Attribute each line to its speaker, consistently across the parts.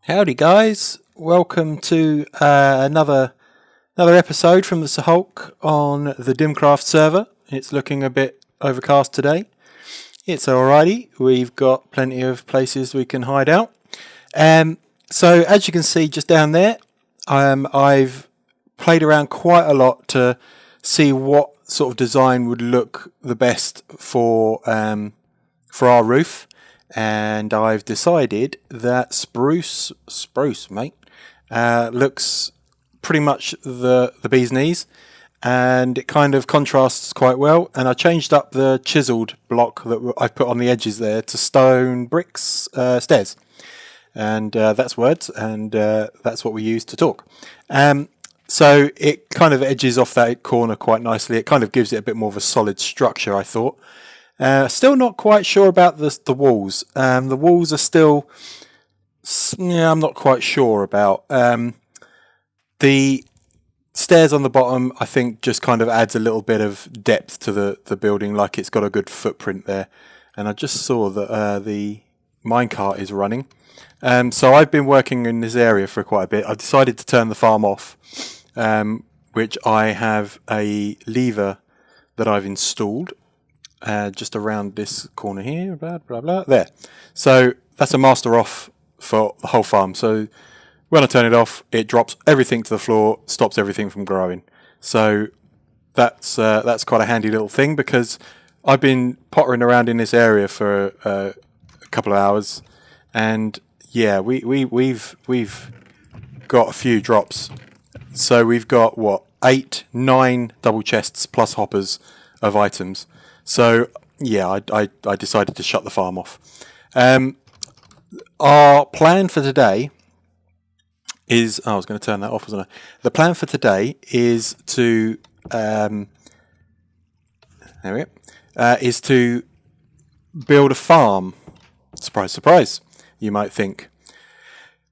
Speaker 1: Howdy guys, welcome to another episode from the Hulk on the DimCraft server. It's looking a bit overcast today. It's alrighty, we've got plenty of places we can hide out. So as you can see just down there, I've played around quite a lot to see what sort of design would look the best for our roof. And I've decided that spruce mate, looks pretty much the bee's knees, and it kind of contrasts quite well. And I changed up the chiseled block that I put on the edges there to stone bricks stairs, and that's words, and that's what we use to talk. So it kind of edges off that corner quite nicely. It kind of gives it a bit more of a solid structure, I thought. Still not quite sure about the walls. The walls are still, I'm not quite sure about. The stairs on the bottom, I think, just kind of adds a little bit of depth to the building, like it's got a good footprint there. And I just saw that the minecart is running. So I've been working in this area for quite a bit. I've decided to turn the farm off, which I have a lever that I've installed. Just around this corner here, blah, blah, blah, there. So that's a master off for the whole farm. So when I turn it off, it drops everything to the floor, stops everything from growing. So that's quite a handy little thing, because I've been pottering around in this area for a couple of hours, and yeah, we've got a few drops. So we've got what, 8, 9 double chests plus hoppers of items. So yeah, I decided to shut the farm off. Our plan for today is, I was going to turn that off, wasn't I? The plan for today is to there we go, is to build a farm. Surprise, surprise, you might think,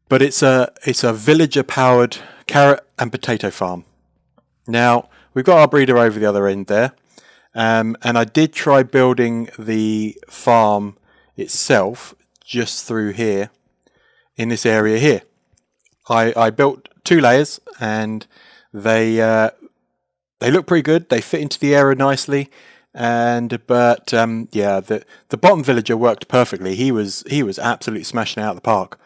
Speaker 1: but it's a villager powered carrot and potato farm. Now we've got our breeder over the other end there. And I did try building the farm itself just through here, in this area here. I built 2 layers, and they look pretty good. They fit into the area nicely, but yeah, the bottom villager worked perfectly. He was absolutely smashing it out of the park.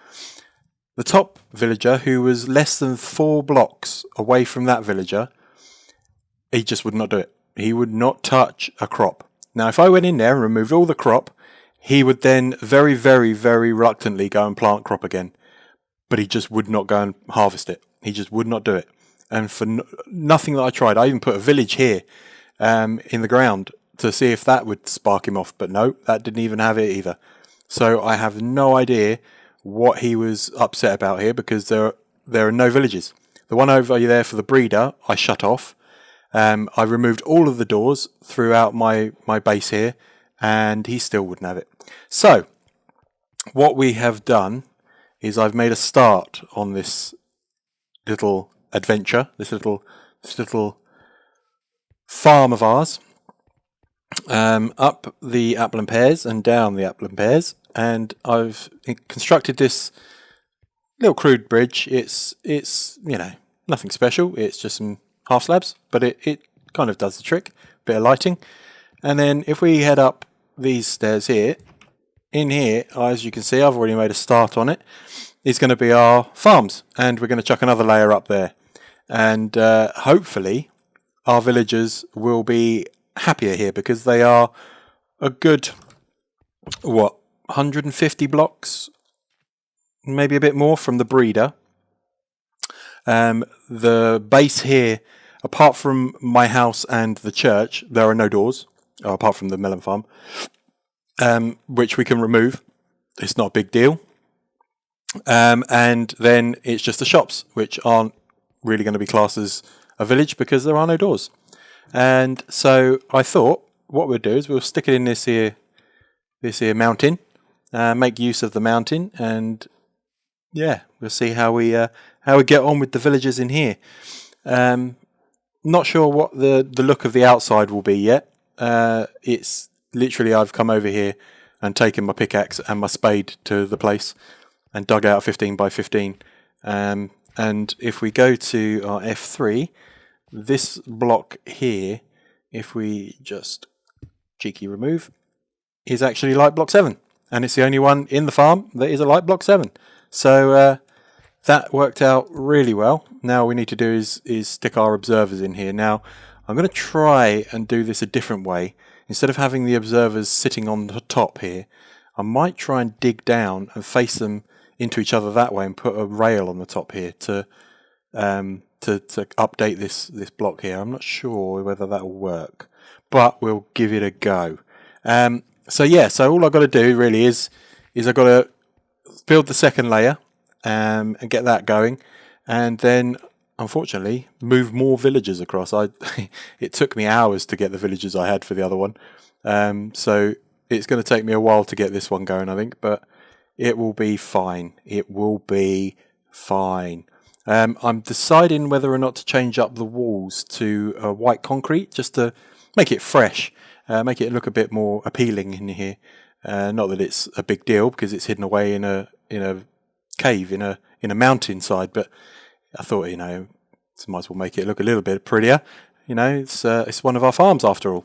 Speaker 1: The top villager, who was less than 4 blocks away from that villager, he just would not do it. He would not touch a crop. Now, if I went in there and removed all the crop, he would then very, very, very reluctantly go and plant crop again. But he just would not go and harvest it. He just would not do it. And for nothing that I tried, I even put a village here in the ground to see if that would spark him off. But no, that didn't even have it either. So I have no idea what he was upset about here, because there are no villages. The one over there for the breeder, I shut off. I removed all of the doors throughout my base here, and he still wouldn't have it. So what we have done is I've made a start on this little adventure, this little farm of ours, up the apple and pears and down the apple and pears, and I've constructed this little crude bridge. It's nothing special. It's just some half slabs, but it kind of does the trick. Bit of lighting. And then if we head up these stairs here, in here, as you can see, I've already made a start on it, is going to be our farms, and we're going to chuck another layer up there, and hopefully our villagers will be happier here, because they are a good 150 blocks, maybe a bit more, from the breeder. The base here, apart from my house and the church, there are no doors, apart from the melon farm, which we can remove. It's not a big deal. And then it's just the shops, which aren't really going to be classed as a village because there are no doors. And so I thought what we'll do is we'll stick it in this here mountain, make use of the mountain, and yeah, we'll see how we get on with the villagers in here. Not sure what the look of the outside will be yet. It's literally, I've come over here and taken my pickaxe and my spade to the place, and dug out a 15 by 15. And if we go to our F3, this block here, if we just cheeky remove, is actually light block 7. And it's the only one in the farm that is a light block 7. So that worked out really well. Now all we need to do is stick our observers in here. Now I'm going to try and do this a different way. Instead of having the observers sitting on the top here, I might try and dig down and face them into each other that way and put a rail on the top here to update this block here. I'm not sure whether that will work, but we'll give it a go. So all I've got to do really is I've got to build the second layer and get that going, and then unfortunately move more villagers across. It took me hours to get the villagers I had for the other one, so it's going to take me a while to get this one going, I think, but it will be fine. It will be fine. I'm deciding whether or not to change up the walls to white concrete, just to make it fresh, make it look a bit more appealing in here. Not that it's a big deal because it's hidden away in a cave in a mountainside, but I thought, might as well make it look a little bit prettier. It's one of our farms after all,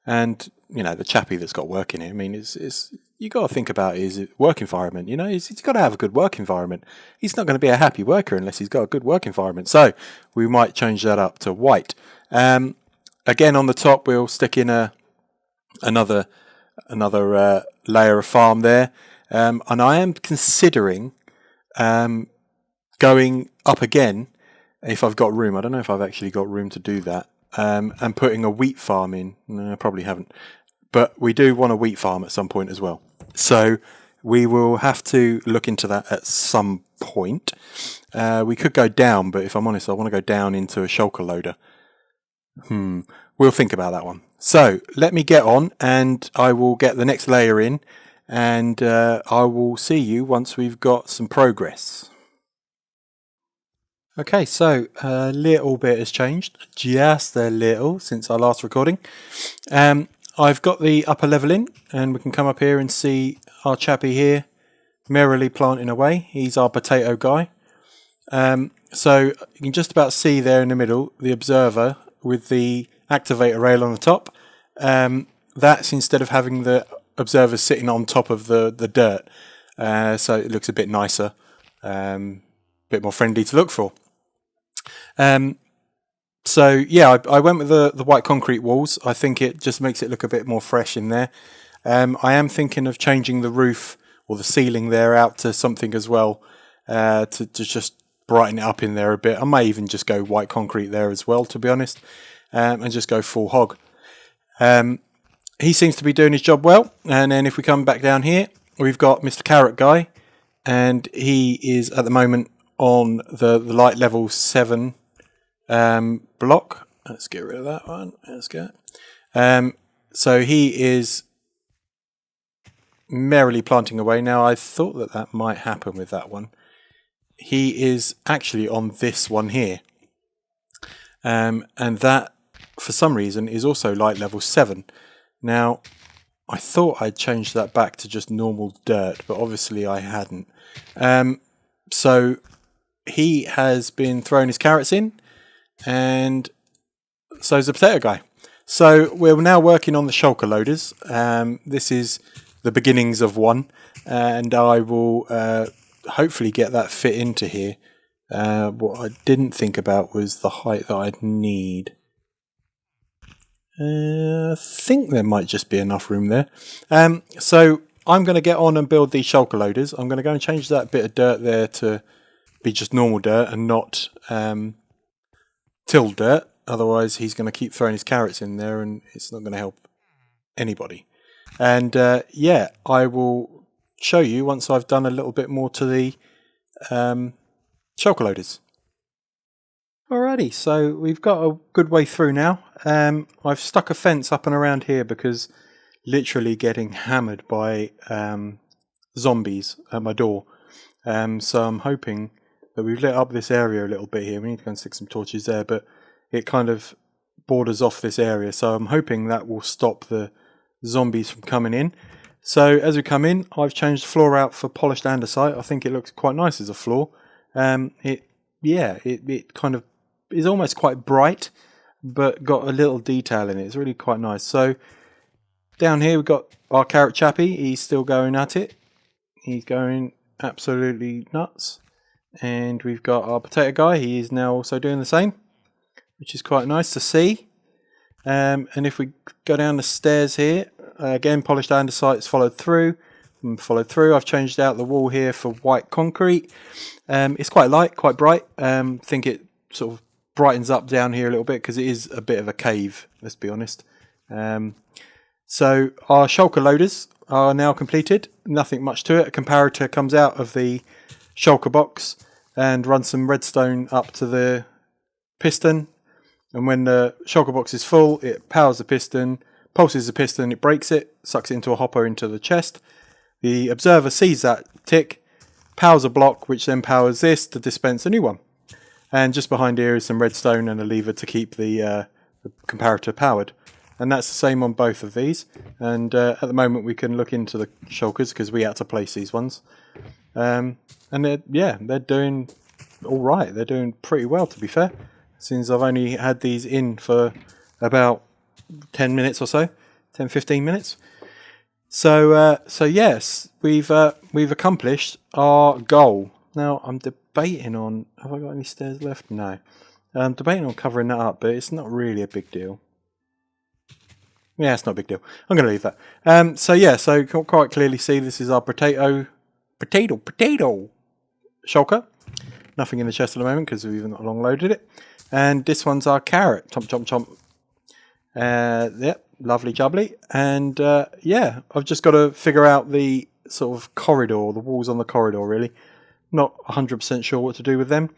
Speaker 1: and the chappie that's got work in it. I mean, it's you got to think about his work environment. He's got to have a good work environment. He's not going to be a happy worker unless he's got a good work environment. So we might change that up to white. Again, on the top, we'll stick in another layer of farm there, and I am considering going up again if I've got room. I don't know if I've actually got room to do that, and putting a wheat farm in. No, I probably haven't. But we do want a wheat farm at some point as well. So we will have to look into that at some point. We could go down, but if I'm honest, I want to go down into a shulker loader. We'll think about that one. So let me get on and I will get the next layer in, and I will see you once we've got some progress. Okay, so a little bit has changed, just a little, since our last recording. I've got the upper level in, and we can come up here and see our chappie here merrily planting away. He's our potato guy. So you can just about see there in the middle the observer with the activator rail on the top. That's instead of having the observer sitting on top of the dirt, so it looks a bit nicer, a bit more friendly to look for. So yeah, I went with the white concrete walls. I think it just makes it look a bit more fresh in there. I am thinking of changing the roof or the ceiling there out to something as well, to just brighten it up in there a bit. I may even just go white concrete there as well, to be honest, and just go full hog. He seems to be doing his job well. And then if we come back down here, we've got Mr. Carrot Guy, and he is at the moment on the light level 7 block. Let's get rid of that one. Let's go. So he is merrily planting away. Now I thought that might happen with that one. He is actually on this one here, and that for some reason is also light level 7. Now I thought I'd changed that back to just normal dirt, but obviously I hadn't. So he has been throwing his carrots in, and so is the potato guy. So we're now working on the shulker loaders. This is the beginnings of one, and I will hopefully get that fit into here. What I didn't think about was the height that I'd need. I think there might just be enough room there. So I'm going to get on and build these shulker loaders. I'm going to go and change that bit of dirt there to be just normal dirt and not tilled dirt. Otherwise he's going to keep throwing his carrots in there and it's not going to help anybody. And yeah, I will show you once I've done a little bit more to the shulker loaders. Alrighty, so we've got a good way through now. I've stuck a fence up and around here because literally getting hammered by zombies at my door. So I'm hoping that we've lit up this area a little bit here. We need to go and stick some torches there, but it kind of borders off this area. So I'm hoping that will stop the zombies from coming in. So as we come in, I've changed the floor out for polished andesite. I think it looks quite nice as a floor. It kind of is almost quite bright, but got a little detail in it. It's really quite nice. So down here we've got our carrot chappie. He's still going at it. He's going absolutely nuts. And we've got our potato guy. He is now also doing the same, which is quite nice to see. And if we go down the stairs here, again, polished andesite's followed through. I've changed out the wall here for white concrete. It's quite light, quite bright. I think it sort of brightens up down here a little bit because it is a bit of a cave, let's be honest. So our shulker loaders are now completed. Nothing much to it. A comparator comes out of the shulker box and runs some redstone up to the piston. And when the shulker box is full, it powers the piston, pulses the piston, it breaks it, sucks it into a hopper into the chest. The observer sees that tick, powers a block, which then powers this to dispense a new one. And just behind here is some redstone and a lever to keep the comparator powered. And that's the same on both of these. And at the moment we can look into the shulkers because we had to place these ones. And they're doing all right. They're doing pretty well, to be fair. Since I've only had these in for about 10 minutes or so, 10-15 minutes. So yes, we've accomplished our goal. Now I'm debating on, have I got any stairs left? No. I'm debating on covering that up, but it's not really a big deal. Yeah, it's not a big deal. I'm going to leave that. So you can quite clearly see this is our potato shulker. Nothing in the chest at the moment because we've not long loaded it. And this one's our carrot. Chomp, chomp, chomp. Yep, lovely jubbly. And I've just got to figure out the sort of corridor, the walls on the corridor really. Not 100% sure what to do with them.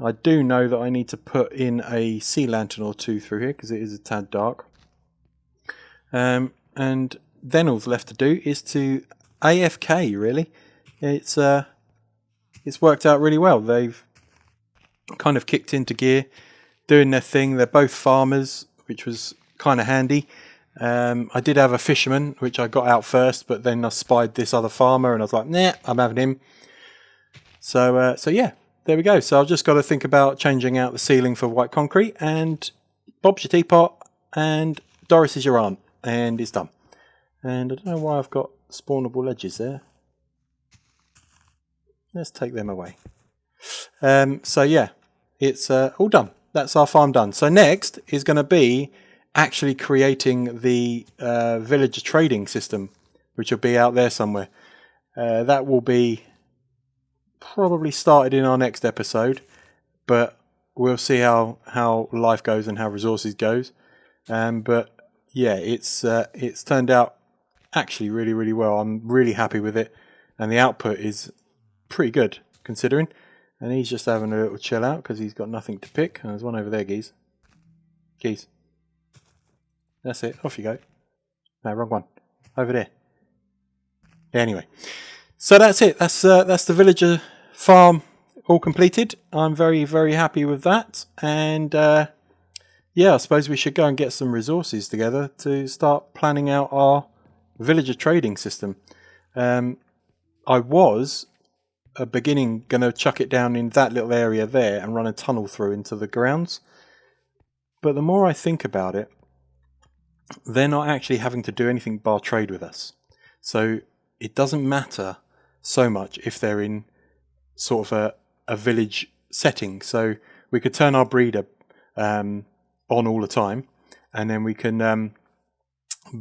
Speaker 1: I do know that I need to put in a sea lantern or two through here because it is a tad dark. And then all's left to do is to AFK really. It's worked out really well. They've kind of kicked into gear, doing their thing. They're both farmers, which was kind of handy. I did have a fisherman, which I got out first, but then I spied this other farmer and I was like, nah, I'm having him. So yeah, there we go. So I've just got to think about changing out the ceiling for white concrete, and Bob's your teapot, and Doris is your aunt, and it's done. And I don't know why I've got spawnable edges there. Let's take them away. So yeah, it's all done. That's our farm done. So next is going to be actually creating the villager trading system, which will be out there somewhere. That will be probably started in our next episode, but we'll see how life goes and how resources goes. But yeah, it's turned out actually really, really well. I'm really happy with it, and the output is pretty good considering. And he's just having a little chill out because he's got nothing to pick. And there's one over there, geese. Geese. That's it. Off you go. No, wrong one. Over there. Yeah, anyway. So that's it. That's the villager farm all completed. I'm very, very happy with that. And yeah, I suppose we should go and get some resources together to start planning out our villager trading system. I was beginning going to chuck it down in that little area there and run a tunnel through into the grounds. But the more I think about it, they're not actually having to do anything bar trade with us. So it doesn't matter so much if they're in sort of a village setting. So we could turn our breeder on all the time, and then we can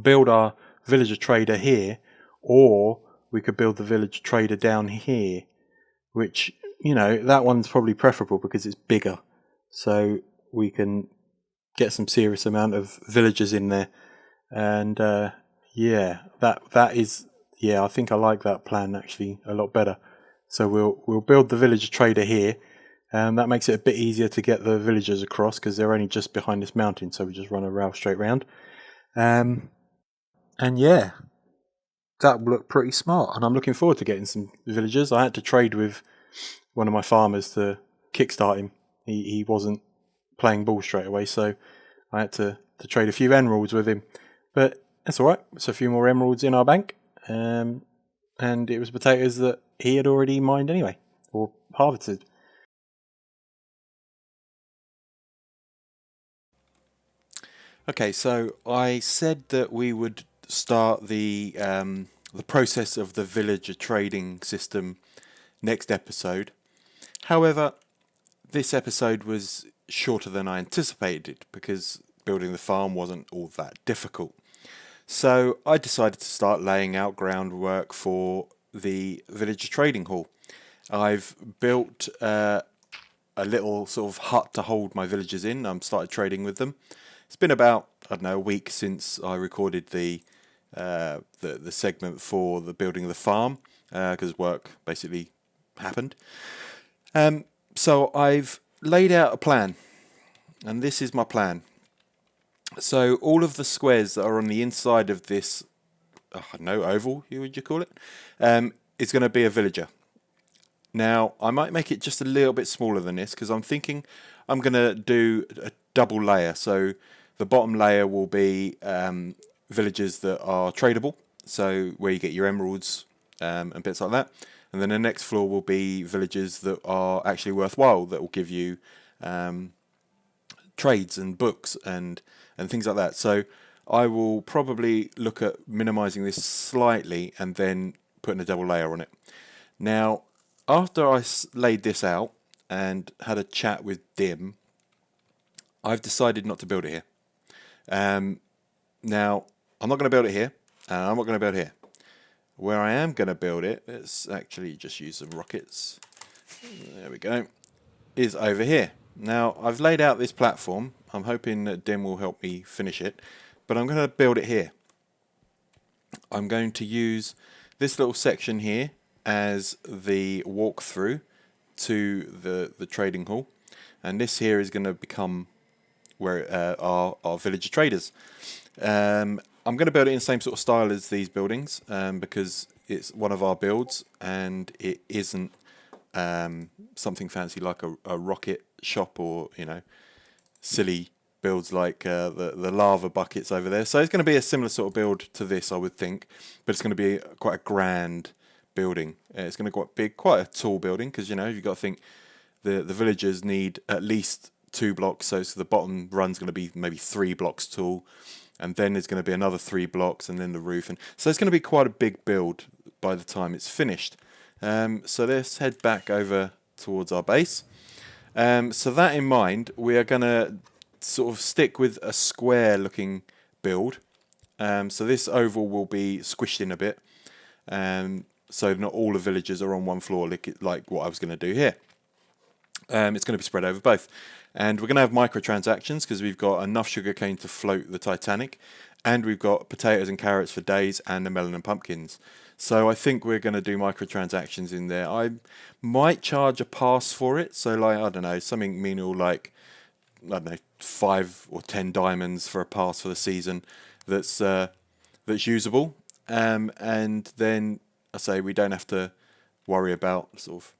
Speaker 1: build our villager trader here, or we could build the village trader down here, which, you know, that one's probably preferable because it's bigger. So we can get some serious amount of villagers in there. And yeah, that is, yeah, I think I like that plan actually a lot better. So we'll build the villager trader here, and that makes it a bit easier to get the villagers across because they're only just behind this mountain. So we just run a rail straight round. And yeah, that will look pretty smart, and I'm looking forward to getting some villagers. I had to trade with one of my farmers to kickstart him. He wasn't playing ball straight away, so I had to trade a few emeralds with him. But that's alright, it's a few more emeralds in our bank, and it was potatoes that he had already mined anyway, or harvested. Okay, so I said that we would start the process of the villager trading system next episode. However, this episode was shorter than I anticipated because building the farm wasn't all that difficult. So I decided to start laying out groundwork for the villager trading hall. I've built a little sort of hut to hold my villagers in. I'm started trading with them. It's been about, I don't know, a week since I recorded the segment for the building of the farm because work basically happened. So I've laid out a plan, and this is my plan. So all of the squares that are on the inside of this, I don't know, oval, would you call it, is going to be a villager. Now, I might make it just a little bit smaller than this because I'm thinking I'm going to do a double layer. So the bottom layer will be villagers that are tradable, so where you get your emeralds and bits like that. And then the next floor will be villagers that are actually worthwhile, that will give you trades and books and things like that. So I will probably look at minimizing this slightly and then putting a double layer on it. Now, after I laid this out and had a chat with Dim, I've decided not to build it here. Now, I'm not going to build it here, and I'm not going to build it here. Where I am going to build it, let's actually just use some rockets. There we go. Is over here. Now, I've laid out this platform. I'm hoping that Dim will help me finish it, but I'm going to build it here. I'm going to use this little section here as the walkthrough to the trading hall, and this here is going to become where our villager traders. I'm going to build it in the same sort of style as these buildings because it's one of our builds and it isn't something fancy like a rocket shop or, you know, silly builds like the lava buckets over there. So it's going to be a similar sort of build to this, I would think, but it's going to be quite a grand building. It's going to be quite a tall building because, you know, you've got to think the villagers need at least 2 blocks, so the bottom run's going to be maybe 3 blocks tall, and then there's going to be another 3 blocks, and then the roof, and so it's going to be quite a big build by the time it's finished. So let's head back over towards our base. So that in mind, we are going to sort of stick with a square looking build. So this oval will be squished in a bit, so not all the villagers are on one floor like what I was going to do here. It's going to be spread over both. And we're going to have microtransactions because we've got enough sugarcane to float the Titanic, and we've got potatoes and carrots for days and the melon and pumpkins. So I think we're going to do microtransactions in there. I might charge a pass for it. So like, I don't know, something menial like, I don't know, 5 or 10 diamonds for a pass for the season that's usable. And then I say we don't have to worry about sort of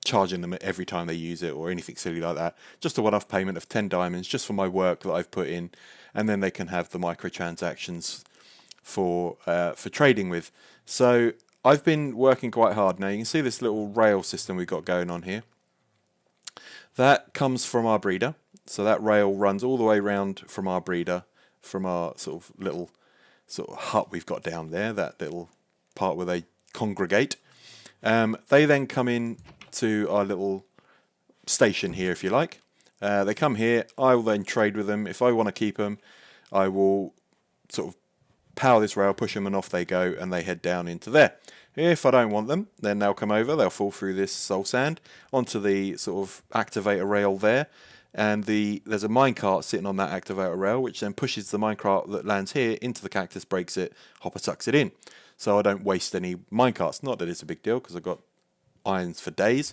Speaker 1: charging them every time they use it or anything silly like that. Just a one-off payment of 10 diamonds just for my work that I've put in, and then they can have the microtransactions for trading with. So I've been working quite hard. Now you can see this little rail system we've got going on here. That comes from our breeder. So that rail runs all the way around from our breeder, from our sort of little sort of hut we've got down there, that little part where they congregate. They then come in to our little station here, if you like. They come here, I will then trade with them. If I want to keep them, I will sort of power this rail, push them, and off they go, and they head down into there. If I don't want them, then they'll come over, they'll fall through this soul sand onto the sort of activator rail there, and there's a minecart sitting on that activator rail, which then pushes the minecart that lands here into the cactus, breaks it, hopper sucks it in. So I don't waste any minecarts. Not that it's a big deal, because I've got irons for days.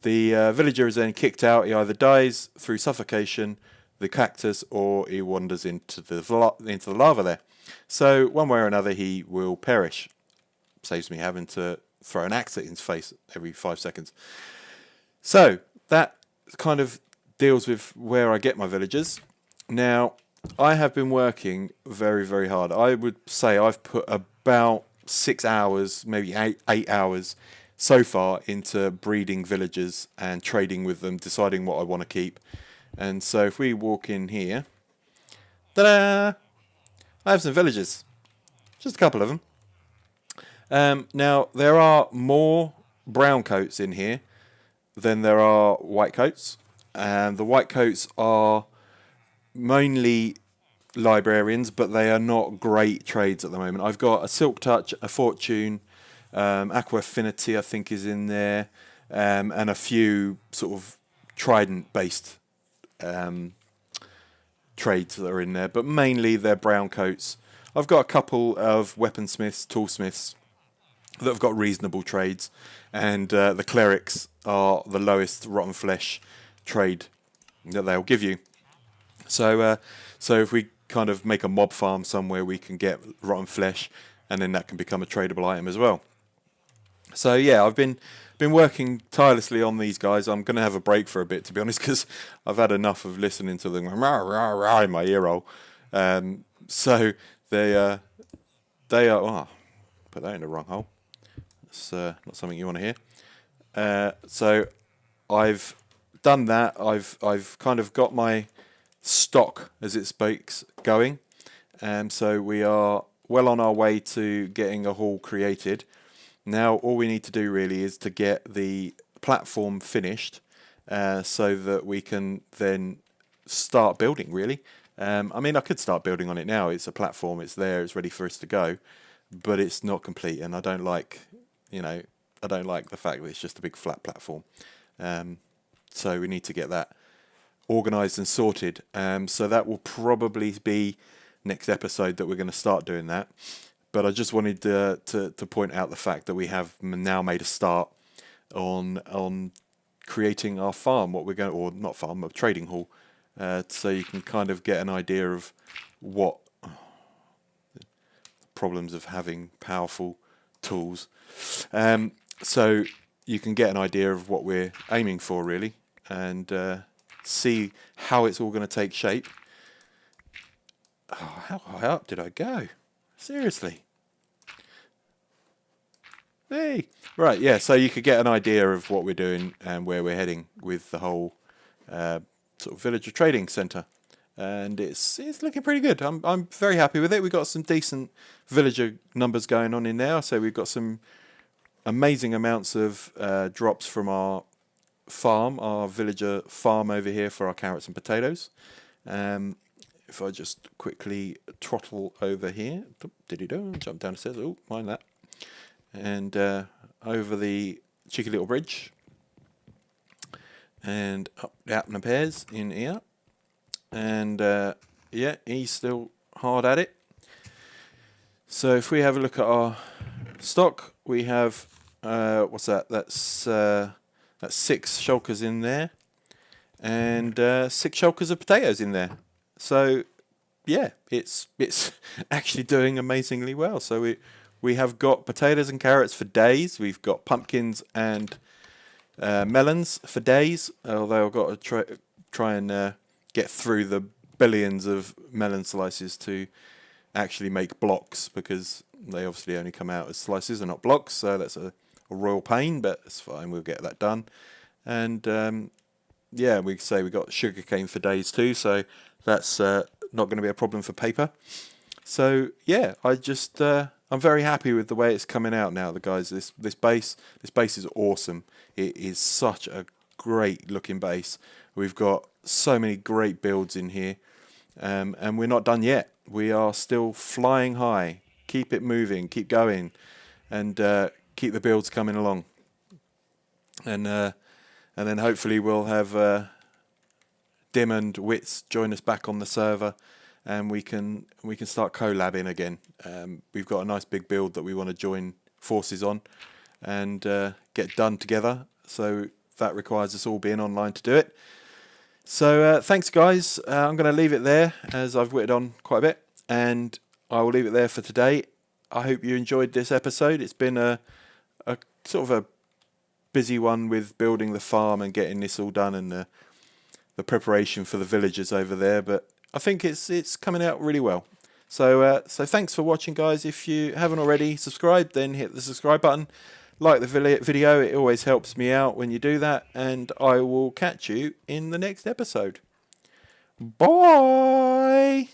Speaker 1: The villager is then kicked out. He either dies through suffocation, the cactus, or he wanders into the lava there. So one way or another, he will perish. Saves me having to throw an axe at his face every 5 seconds. So that kind of deals with where I get my villagers. Now, I have been working very, very hard. I would say I've put about 6 hours, maybe 8 hours so far into breeding villagers and trading with them, deciding what I want to keep. And so if we walk in here, ta-da! I have some villagers, just a couple of them. Now there are more brown coats in here than there are white coats, and the white coats are mainly librarians, but they are not great trades at the moment. I've got a Silk Touch, a Fortune, Aqua Affinity I think is in there, and a few sort of Trident based trades that are in there, but mainly they're brown coats. I've got a couple of weaponsmiths, toolsmiths that have got reasonable trades, and the clerics are the lowest rotten flesh trade that they'll give you. So if we kind of make a mob farm somewhere, we can get rotten flesh, and then that can become a tradable item as well. So yeah, I've been working tirelessly on these guys. I'm going to have a break for a bit, to be honest, because I've had enough of listening to them rah, rah, rah, in my ear roll. So they are. Oh, put that in the wrong hole. It's not something you want to hear. So I've done that. I've kind of got my stock, as it speaks, going. So we are well on our way to getting a hall created. Now all we need to do really is to get the platform finished, so that we can then start building, really. I mean, I could start building on it now. It's a platform, it's there, it's ready for us to go, but it's not complete, and I don't like, I don't like the fact that it's just a big flat platform. So we need to get that organised and sorted. So that will probably be next episode that we're going to start doing that. But I just wanted to point out the fact that we have now made a start on creating our farm, what we're going, or not farm, a trading hall, so you can kind of get an idea of what problems of having powerful tools. So you can get an idea of what we're aiming for, really, and see how it's all going to take shape. Oh, how high up did I go? Seriously. Hey. Right, yeah, so you could get an idea of what we're doing and where we're heading with the whole sort of villager trading centre. And it's looking pretty good. I'm very happy with it. We've got some decent villager numbers going on in there. So we've got some amazing amounts of drops from our farm, our villager farm over here for our carrots and potatoes. If I just quickly trottle over here, jump down the stairs, oh, mind that, and over the cheeky little bridge, and up the apple and pears in here, and yeah, he's still hard at it. So if we have a look at our stock, we have what's that? That's 6 shulkers in there, and 6 shulkers of potatoes in there. So yeah, it's actually doing amazingly well. So we have got potatoes and carrots for days. We've got pumpkins and melons for days. Although I've got to try and get through the billions of melon slices to actually make blocks, because they obviously only come out as slices and not blocks. So that's a royal pain, but it's fine. We'll get that done. And yeah, we say we got sugarcane for days too. So that's not going to be a problem for paper. So yeah, I'm very happy with the way it's coming out now. The guys, this base is awesome. It is such a great looking base. We've got so many great builds in here, and we're not done yet. We are still flying high. Keep it moving, keep going, and keep the builds coming along. And then hopefully we'll have Dim and Wits join us back on the server, and we can start collabing again. We've got a nice big build that we want to join forces on and get done together. So that requires us all being online to do it. So thanks, guys. I'm going to leave it there, as I've whittled on quite a bit, and I will leave it there for today. I hope you enjoyed this episode. It's been a sort of a busy one with building the farm and getting this all done, and the preparation for the villagers over there, but I think it's coming out really well. So thanks for watching, guys. If you haven't already subscribed, then hit the subscribe button. Like the video, it always helps me out when you do that. And I will catch you in the next episode. Bye!